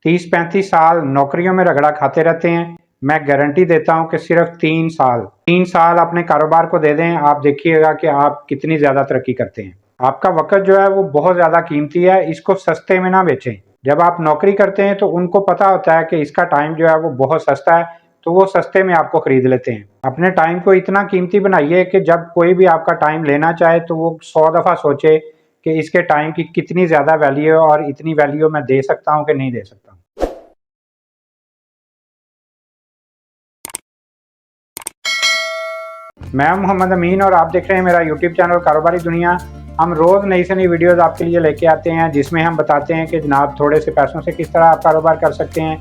30-35 साल नौकरियों में रगड़ा खाते रहते हैं। मैं गारंटी देता हूं कि सिर्फ 3 साल अपने कारोबार को दे दें, आप देखिएगा कि आप कितनी ज़्यादा तरक्की करते हैं। आपका वक्त जो है वो बहुत ज़्यादा कीमती है, इसको सस्ते में ना बेचें। जब आप नौकरी करते हैं तो उनको पता होता है कि इसका टाइम जो है वो बहुत सस्ता है, तो वो सस्ते में आपको खरीद लेते हैं। अपने टाइम को इतना कीमती बनाइए कि जब कोई भी आपका टाइम लेना चाहे तो वो 100 दफ़ा सोचे कि इसके टाइम की कितनी ज़्यादा वैल्यू है और इतनी वैल्यू मैं दे सकता हूँ कि नहीं दे सकता हूँ। मैं मोहम्मद अमीन और आप देख रहे हैं मेरा यूट्यूब चैनल कारोबारी दुनिया। हम रोज़ नई से नई वीडियोस आपके लिए लेके आते हैं, जिसमें हम बताते हैं कि जनाब थोड़े से पैसों से किस तरह आप कारोबार कर सकते हैं,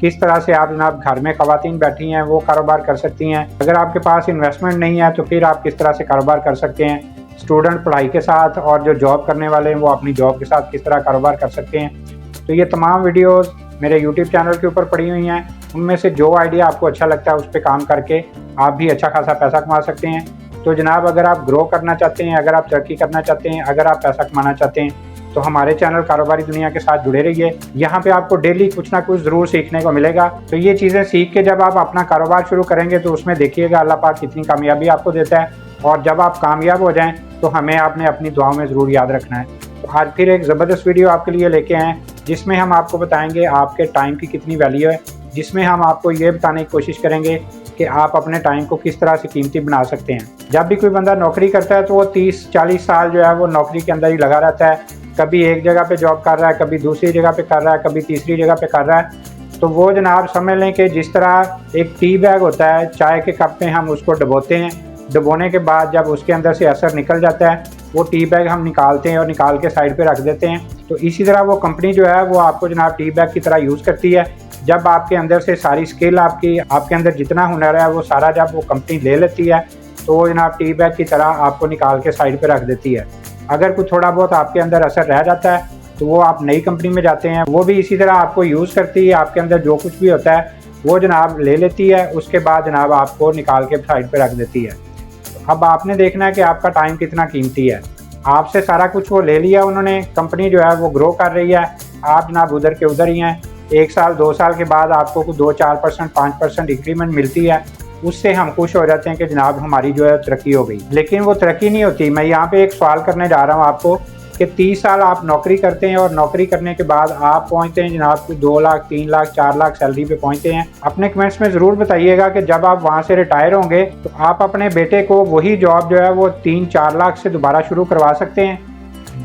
किस तरह से आप जनाब घर में ख़वातीन बैठी हैं वो कारोबार कर सकती हैं। अगर आपके पास इन्वेस्टमेंट नहीं है तो फिर आप किस तरह से कारोबार कर सकते हैं। स्टूडेंट पढ़ाई के साथ और जो जॉब करने वाले हैं वो अपनी जॉब के साथ किस तरह कारोबार कर सकते हैं। तो ये तमाम वीडियोज़ मेरे यूट्यूब चैनल के ऊपर पड़ी हुई हैं। उनमें से जो आइडिया आपको अच्छा लगता है उस पर काम करके आप भी अच्छा खासा पैसा कमा सकते हैं। तो जनाब अगर आप ग्रो करना चाहते हैं, अगर आप तरक्की करना चाहते हैं, अगर आप पैसा कमाना चाहते हैं तो हमारे चैनल कारोबारी दुनिया के साथ जुड़े रहिए। यहाँ पे आपको डेली कुछ ना कुछ ज़रूर सीखने को मिलेगा। तो ये चीज़ें सीख के जब आप अपना कारोबार शुरू करेंगे तो उसमें देखिएगा अल्लाह पाक कितनी कामयाबी आपको देता है। और जब आप कामयाब हो जाएँ तो हमें आपने अपनी दुआओं में ज़रूर याद रखना है। तो आज फिर एक ज़बरदस्त वीडियो आपके लिए लेके आए जिसमें हम आपको बताएंगे आपके टाइम की कितनी वैल्यू है, जिसमें हम आपको ये बताने की कोशिश करेंगे कि आप अपने टाइम को किस तरह से कीमती बना सकते हैं। जब भी कोई बंदा नौकरी करता है तो वो 30-40 साल जो है वो नौकरी के अंदर ही लगा रहता है। कभी एक जगह पे जॉब कर रहा है, कभी दूसरी जगह पे कर रहा है, कभी तीसरी जगह पे कर रहा है। तो वो जनाब समझ लें कि जिस तरह एक टी बैग होता है, चाय के कप में हम उसको डुबोते हैं, डुबोने के बाद जब उसके अंदर से असर निकल जाता है वो टी बैग हम निकालते हैं और निकाल के साइड पे रख देते हैं। तो इसी तरह वो कंपनी जो है वो आपको जनाब टी बैग की तरह यूज़ करती है। जब आपके अंदर से सारी स्किल आपके अंदर जितना हुनर है वो सारा जब वो कंपनी ले लेती है तो वो जनाब टी बैग की तरह आपको निकाल के साइड पे रख देती है। अगर कुछ थोड़ा बहुत आपके अंदर असर रह जाता है तो वो आप नई कंपनी में जाते हैं, वो भी इसी तरह आपको यूज़ करती है। आपके अंदर जो कुछ भी होता है वो जनाब ले लेती है, उसके बाद जनाब आपको निकाल के साइड पे रख देती है। तो अब आपने देखना है कि आपका टाइम कितना कीमती है। आपसे सारा कुछ वो ले लिया उन्होंने, कंपनी जो है वो ग्रो कर रही है, आप जनाब उधर के उधर ही हैं। 1 साल 2 साल के बाद आपको कुछ 2-4% 5% इंक्रीमेंट मिलती है, उससे हम खुश हो जाते हैं कि जनाब हमारी जो है तरक्की हो गई। लेकिन वो तरक्की नहीं होती। मैं यहाँ पे एक सवाल करने जा रहा हूँ आपको कि 30 साल आप नौकरी करते हैं और नौकरी करने के बाद आप पहुँचते हैं जनाब 2 लाख 3 लाख 4 लाख सैलरी पे पहुँचते हैं। अपने कमेंट्स में ज़रूर बताइएगा कि जब आप वहाँ से रिटायर होंगे तो आप अपने बेटे को वही जॉब जो है वो 3-4 लाख से दोबारा शुरू करवा सकते हैं?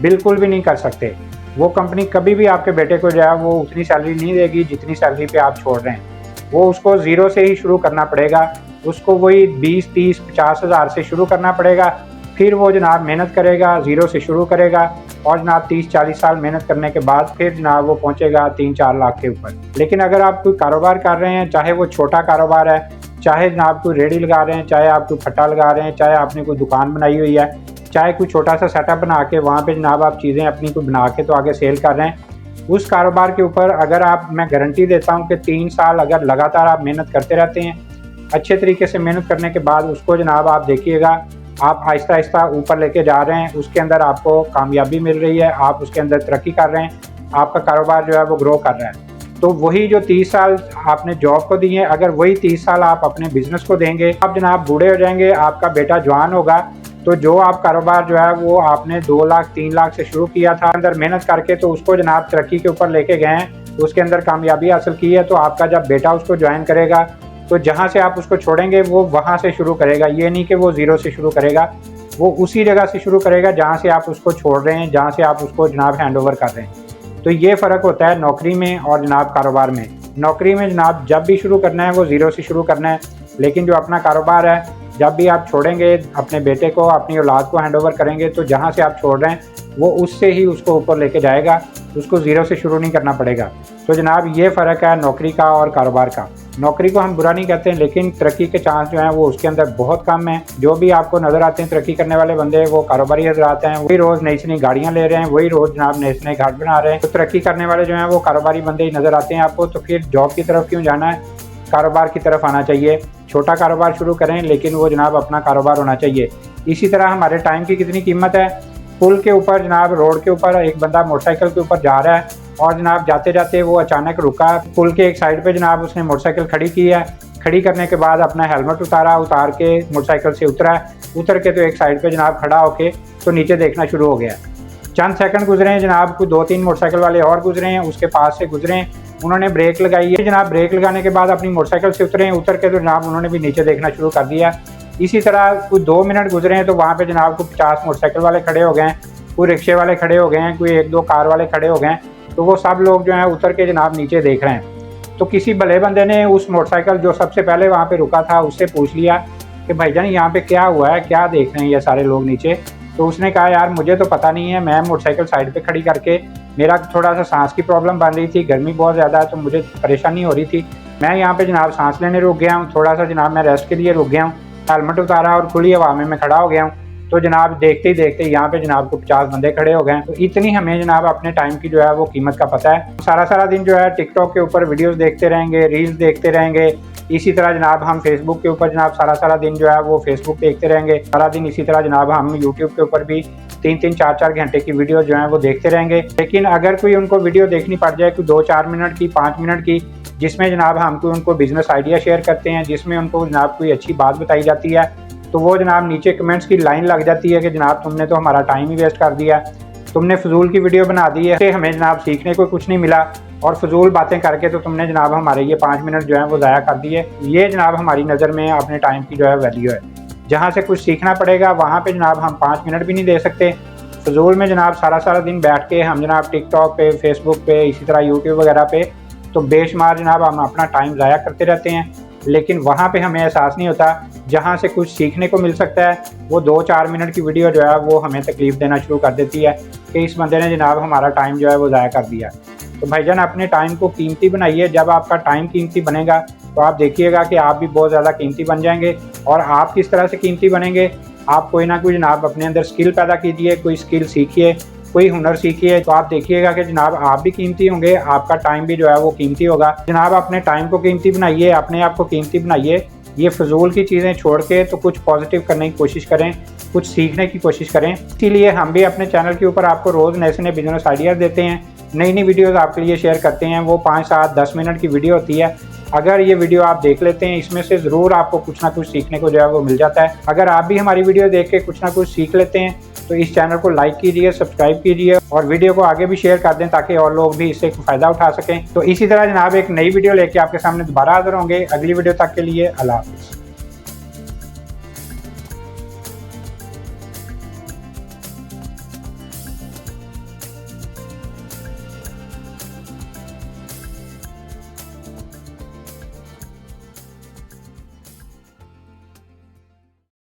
बिल्कुल भी नहीं कर सकते। वो कंपनी कभी भी आपके बेटे को जो है वो उतनी सैलरी नहीं देगी जितनी सैलरी पे आप छोड़ रहे हैं। वो उसको ज़ीरो से ही शुरू करना पड़ेगा, उसको वही 20-30-50 हज़ार से शुरू करना पड़ेगा। फिर वो जनाब मेहनत करेगा, ज़ीरो से शुरू करेगा और जनाब 30-40 साल मेहनत करने के बाद फिर जनाब वो पहुंचेगा 3-4 लाख के ऊपर। लेकिन अगर आप कोई कारोबार कर रहे हैं, चाहे वो छोटा कारोबार है, चाहे जनाब कोई रेडी लगा रहे हैं, चाहे आप कोई फट्टा लगा रहे हैं, चाहे आपने कोई दुकान बनाई हुई है, चाहे कोई छोटा सा सेटअप बना के वहाँ पे जनाब आप चीज़ें अपनी को बना के तो आगे सेल कर रहे हैं, उस कारोबार के ऊपर अगर आप, मैं गारंटी देता हूँ कि 3 साल अगर लगातार आप मेहनत करते रहते हैं, अच्छे तरीके से मेहनत करने के बाद उसको जनाब आप देखिएगा आप आहिस्ता आहिस्ता ऊपर लेके जा रहे हैं, उसके अंदर आपको कामयाबी मिल रही है, आप उसके अंदर तरक्की कर रहे हैं, आपका कारोबार जो है वो ग्रो कर रहा है। तो वही जो 30 साल आपने जॉब को दिए, अगर वही 30 साल आप अपने बिजनेस को देंगे, आप जनाब बूढ़े हो जाएंगे, आपका बेटा जवान होगा, तो जो आप कारोबार जो है वो आपने 2 लाख 3 लाख से शुरू किया था अंदर मेहनत करके, तो उसको जनाब तरक्की के ऊपर लेके गए हैं, उसके अंदर कामयाबी हासिल की है। तो आपका जब बेटा उसको ज्वाइन करेगा तो जहाँ से आप उसको छोड़ेंगे वो वहाँ से शुरू करेगा। ये नहीं कि वो ज़ीरो से शुरू करेगा, वो उसी जगह से शुरू करेगा जहाँ से आप उसको छोड़ रहे हैं, जहाँ से आप उसको जनाब हैंड ओवर कर रहे हैं। तो ये फ़र्क होता है नौकरी में और जनाब कारोबार में। नौकरी में जनाब जब भी शुरू करना है वो ज़ीरो से शुरू करना है, लेकिन जो अपना कारोबार है जब भी आप छोड़ेंगे अपने बेटे को, अपनी औलाद को हैंड ओवर करेंगे, तो जहाँ से आप छोड़ रहे हैं वो उससे ही उसको ऊपर लेके जाएगा, उसको ज़ीरो से शुरू नहीं करना पड़ेगा। तो जनाब ये फ़र्क है नौकरी का और कारोबार का। नौकरी को हम बुरा नहीं कहते, लेकिन तरक्की के चांस जो हैं वो उसके अंदर बहुत कम है। जो भी आपको नज़र आते हैं तरक्की करने वाले बंदे, वो कारोबारी हजरात हैं, वही रोज़ नई से नई गाड़ियाँ ले रहे हैं, वही रोज़ जनाब नए से नए घर बना रहे हैं। तो तरक्की करने वाले जो हैं वो कारोबारी बंदे ही नज़र आते हैं आपको। तो फिर जॉब की तरफ क्यों जाना है, कारोबार की तरफ आना चाहिए। छोटा कारोबार शुरू करें लेकिन वो जनाब अपना कारोबार होना चाहिए। इसी तरह हमारे टाइम की कितनी कीमत है। पुल के ऊपर जनाब, रोड के ऊपर एक बंदा मोटरसाइकिल के ऊपर जा रहा है, और जनाब जाते जाते वो अचानक रुका। पुल के एक साइड पे जनाब उसने मोटरसाइकिल खड़ी की है। खड़ी करने के बाद अपना हेलमेट उतारा, उतार के मोटरसाइकिल से उतर के तो एक साइड पे जनाब खड़ा होके तो नीचे देखना शुरू हो गया। चंद सेकंड गुजरे हैं जनाब, कुछ 2-3 मोटरसाइकिल वाले और गुजरे हैं, उसके पास से गुजरे हैं। उन्होंने ब्रेक लगाई है जनाब। ब्रेक लगाने के बाद अपनी मोटरसाइकिल से उतरे हैं। उतर के तो जनाब उन्होंने भी नीचे देखना शुरू कर दिया। इसी तरह कुछ 2 मिनट गुजरे हैं तो वहाँ पे जनाब कुछ 50 मोटरसाइकिल वाले खड़े हो गए हैं, कोई रिक्शे वाले खड़े हो गए हैं, कोई 1-2 कार वाले खड़े हो गए हैं। तो वो सब लोग जो हैं उतर के जनाब नीचे देख रहे हैं। तो किसी भले बंदे ने उस मोटरसाइकिल जो सबसे पहले वहाँ पे रुका था उससे पूछ लिया कि भाईजान यहाँ पे क्या हुआ है, क्या देख रहे हैं ये सारे लोग नीचे। तो उसने कहा यार मुझे तो पता नहीं है, मैं मोटरसाइकिल साइड पे खड़ी करके मेरा थोड़ा सा सांस की प्रॉब्लम बन रही थी, गर्मी बहुत ज़्यादा है तो मुझे परेशानी हो रही थी। मैं यहाँ पे जनाब सांस लेने रुक गया हूँ, थोड़ा सा जनाब मैं रेस्ट के लिए रुक गया हूँ, हेलमेट उतारा और खुली हवा में मैं खड़ा हो गया हूँ। तो जनाब देखते ही देखते यहाँ पे जनाब को 50 बंदे खड़े हो गए। तो इतनी हमें जनाब अपने टाइम की जो है वो कीमत का पता है। सारा दिन जो है टिकटॉक के ऊपर वीडियोस देखते रहेंगे, रील्स देखते रहेंगे। इसी तरह जनाब हम फेसबुक के ऊपर जनाब सारा दिन जो है वो फेसबुक देखते रहेंगे। सारा दिन इसी तरह जनाब हम यूट्यूब के ऊपर भी 3-3, 4-4 घंटे की वीडियो जो है वो देखते रहेंगे। लेकिन अगर कोई उनको वीडियो देखनी पड़ जाए, कोई 2-4 मिनट की, 5 मिनट की, जिसमें जनाब हमको उनको बिजनेस आइडिया शेयर करते हैं, जिसमें उनको जनाब कोई अच्छी बात बताई जाती है, तो वो जनाब नीचे कमेंट्स की लाइन लग जाती है कि जनाब तुमने तो हमारा टाइम ही वेस्ट कर दिया, तुमने फजूल की वीडियो बना दी है, हमें जनाब सीखने को कुछ नहीं मिला और फजूल बातें करके तो तुमने जनाब हमारे ये 5 मिनट जो है वो ज़ाया कर दिए। ये जनाब हमारी नज़र में अपने टाइम की जो है वैल्यू है। जहाँ से कुछ सीखना पड़ेगा वहाँ पे जनाब हम 5 मिनट भी नहीं दे सकते। फजूल में जनाब सारा दिन बैठ के हम जनाब टिकटॉक पे, फेसबुक पे, इसी तरह यूट्यूब वगैरह पे तो बेशुमार जनाब हम अपना टाइम ज़ाया करते रहते हैं। लेकिन वहाँ पे हमें एहसास नहीं होता, जहाँ से कुछ सीखने को मिल सकता है वो 2-4 मिनट की वीडियो जो है वो हमें तकलीफ़ देना शुरू कर देती है कि इस बंदे ने जनाब हमारा टाइम जो है वो ज़ाया कर दिया। तो भाईजान अपने टाइम को कीमती बनाइए। जब आपका टाइम कीमती बनेगा तो आप देखिएगा कि आप भी बहुत ज़्यादा कीमती बन जाएंगे। और आप किस तरह से कीमती बनेंगे, आप कोई ना कोई जनाब अपने अंदर स्किल पैदा कीजिए, कोई स्किल सीखिए, कोई हुनर सीखिए, तो आप देखिएगा कि जनाब आप भी कीमती होंगे, आपका टाइम भी जो है वो कीमती होगा। जनाब अपने टाइम को कीमती बनाइए, अपने आप को कीमती बनाइए। ये फजूल की चीज़ें छोड़ के तो कुछ पॉजिटिव करने की कोशिश करें, कुछ सीखने की कोशिश करें। इसीलिए हम भी अपने चैनल के ऊपर आपको रोज़ नए से नए बिजनेस आइडियाज़ देते हैं, नई वीडियोज़ आपके लिए शेयर करते हैं। वो 5, 7, 10 मिनट की वीडियो होती है। अगर ये वीडियो आप देख लेते हैं, इसमें से ज़रूर आपको कुछ ना कुछ सीखने को जो है वो मिल जाता है। अगर आप भी हमारी वीडियो देख के कुछ ना कुछ सीख लेते हैं तो इस चैनल को लाइक कीजिए, सब्सक्राइब कीजिए और वीडियो को आगे भी शेयर कर दें ताकि और लोग भी इससे फ़ायदा उठा सकें। तो इसी तरह जनाब एक नई वीडियो लेके आपके सामने दोबारा हाज़िर होंगे। अगली वीडियो तक के लिए अल्लाह हाफ़िज़।